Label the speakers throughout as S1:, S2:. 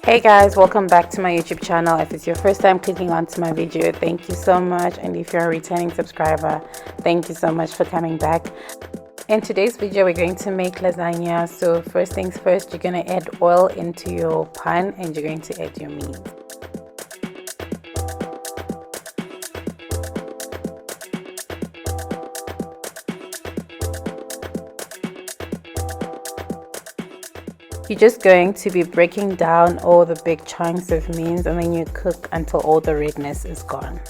S1: Hey guys, welcome back to my YouTube channel. If it's your first time clicking onto my video, thank you so much, and if you're a returning subscriber, thank you so much for coming back. In today's video we're going to make lasagna. So first things first, you're going to add oil into your pan and you're going to add your meat. You're just going to be breaking down all the big chunks of mince, and then you cook until all the redness is gone.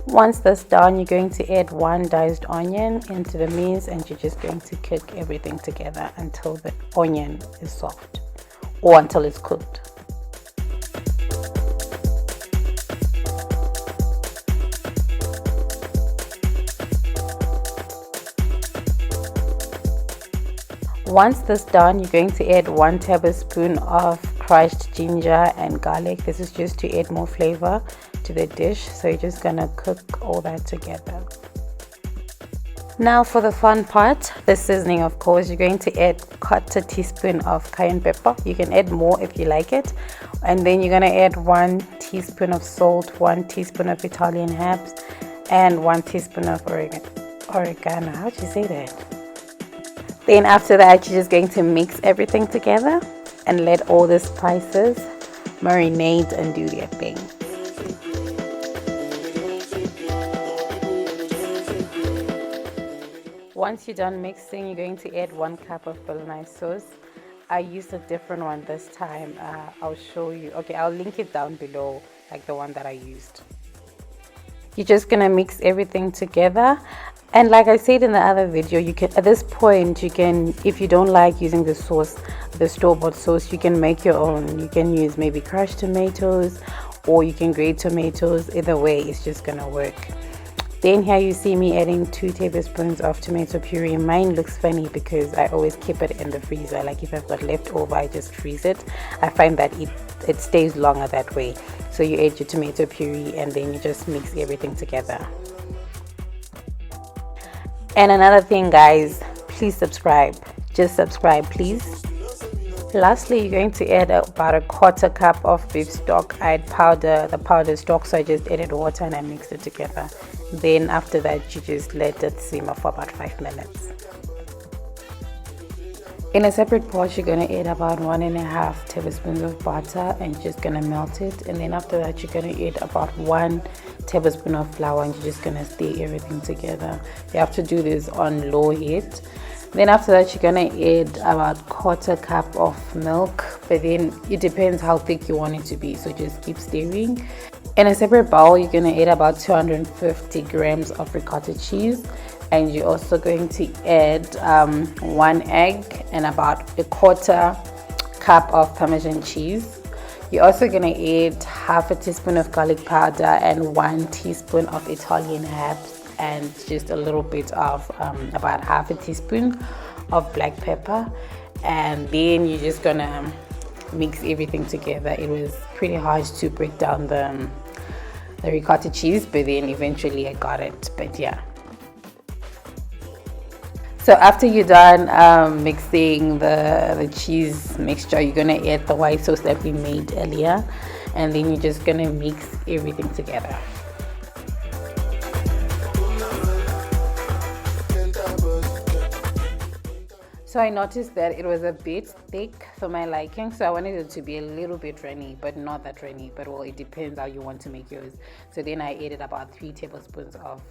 S1: Once that's done, you're going to add one diced onion into the mince, and you're just going to cook everything together until the onion is soft or until it's cooked. Once that's done, you're going to add 1 tablespoon of crushed ginger and garlic. This is just to add more flavor to the dish. So you're just gonna cook all that together. Now for the fun part, the seasoning. Of course, you're going to add 1/4 teaspoon of cayenne pepper. You can add more if you like it. And then you're gonna add 1 teaspoon of salt, 1 teaspoon of Italian herbs, and 1 teaspoon of oregano. How do you say that? Then after that, you're just going to mix everything together and let all the spices marinate and do their thing. Once you're done mixing, you're going to add 1 cup of bolognese sauce. I used a different one this time. I'll show you. Okay, I'll link it down below, like the one that I used. You're just gonna mix everything together. And like I said in the other video, you can, at this point, you can, if you don't like using the sauce, the store-bought sauce, you can make your own. You can use maybe crushed tomatoes, or you can grate tomatoes. Either way, it's just gonna work. Then here you see me adding 2 tablespoons of tomato puree. Mine looks funny because I always keep it in the freezer. Like if I've got leftover, I just freeze it. I find that it stays longer that way. So you add your tomato puree and then you just mix everything together. And another thing, guys, please subscribe. Just subscribe, please. Lastly, you're going to add about 1/4 cup of beef stock. I'd powder the powder stock, so I just added water and I mixed it together. Then after that, you just let it simmer for about 5 minutes. In a separate pot, you're going to add about 1.5 tablespoons of butter and you're just going to melt it. And then after that, you're going to add about 1 tablespoon of flour and you're just going to stir everything together. You have to do this on low heat. Then after that, you're going to add about 1/4 cup of milk, but then it depends how thick you want it to be, so just keep stirring. In a separate bowl, you're going to add about 250 grams of ricotta cheese, and you're also going to add 1 egg and about 1/4 cup of Parmesan cheese. You're also going to add 1/2 teaspoon of garlic powder and 1 teaspoon of Italian herbs, and just a little bit of about 1/2 teaspoon of black pepper. And then you're just going to mix everything together. It was pretty hard to break down the ricotta cheese, but then eventually I got it. But yeah. So after you're done mixing the cheese mixture, you're going to add the white sauce that we made earlier, and then you're just going to mix everything together. So I noticed that it was a bit thick for my liking, so I wanted it to be a little bit runny, but not that runny. But well, it depends how you want to make yours. So then I added about 3 tablespoons of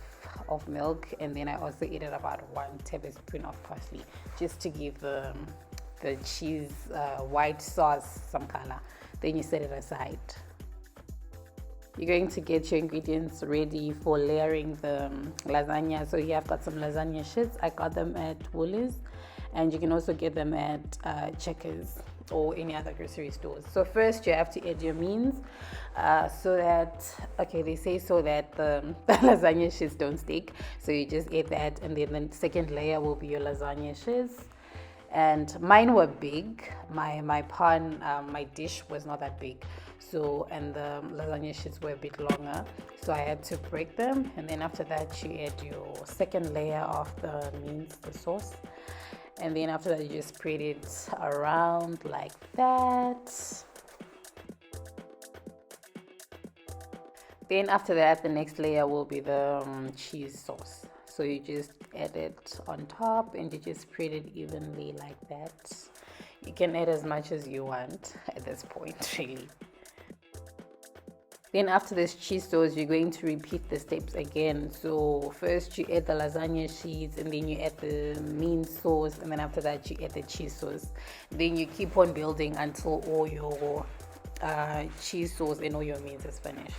S1: milk, and then I also added about 1 tablespoon of parsley, just to give the cheese white sauce some color. Then you set it aside. You're going to get your ingredients ready for layering the lasagna. So here I've got some lasagna sheets. I got them at Woolies, and you can also get them at Checkers or any other grocery stores. So first you have to add your mince so that, okay, they say so that the lasagna sheets don't stick. So you just add that, and then the second layer will be your lasagna sheets. And mine were big. My pan, my dish was not that big. So, and the lasagna sheets were a bit longer, so I had to break them. And then after that, you add your second layer of the mince, the sauce. And then after that, you just spread it around like that. Then after that, the next layer will be the cheese sauce. So you just add it on top and you just spread it evenly like that. You can add as much as you want at this point, really. Then after this cheese sauce, you're going to repeat the steps again. So first you add the lasagna sheets, and then you add the mince sauce, and then after that you add the cheese sauce. Then you keep on building until all your cheese sauce and all your mince is finished.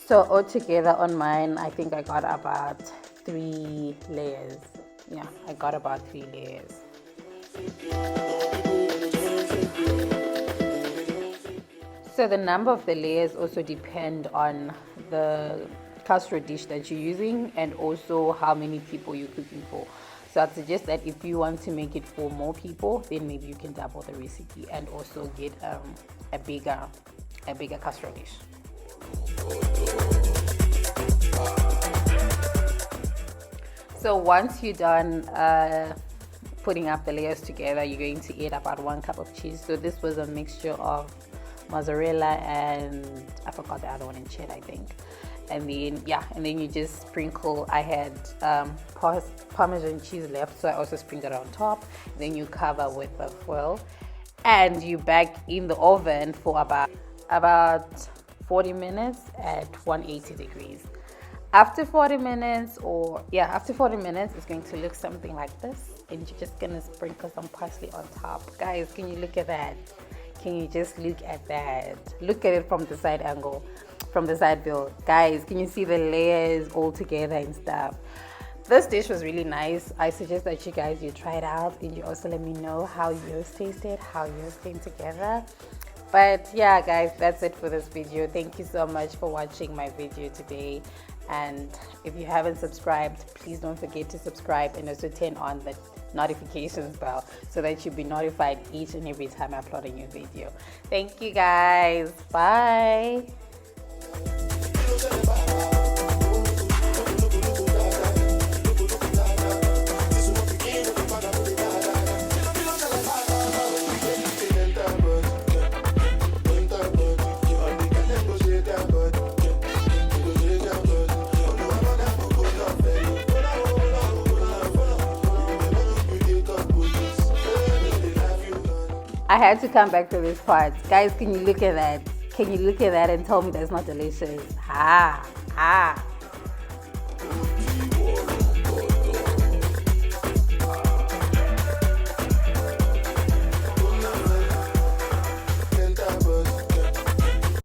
S1: So altogether on mine, I think I got about 3 layers. Yeah, I got about 3 layers. So the number of the layers also depend on the casserole dish that you're using and also how many people you're cooking for. So I'd suggest that if you want to make it for more people, then maybe you can double the recipe and also get a bigger casserole dish. So once you're done putting up the layers together, you're going to add about 1 cup of cheese. So this was a mixture of mozzarella and I forgot the other one, in cheddar, I think. And then you just sprinkle. I had Parmesan cheese left, so I also sprinkled it on top. Then you cover with the foil and you bake in the oven for about 40 minutes at 180 degrees. After 40 minutes, it's going to look something like this, and you're just gonna sprinkle some parsley on top. Guys, can you look at that? Can you just look at that? Look at it from the side angle, from the side view. Guys, can you see the layers all together and stuff? This dish was really nice. I suggest that you guys, you try it out and you also let me know how yours tasted, how yours came together. But yeah, guys, that's it for this video. Thank you so much for watching my video today. And if you haven't subscribed, please don't forget to subscribe and also turn on the notifications bell so that you'll be notified each and every time I upload a new video. Thank you guys. Bye. I had to come back to this part. Guys, can you look at that? Can you look at that and tell me that's not delicious? Ah.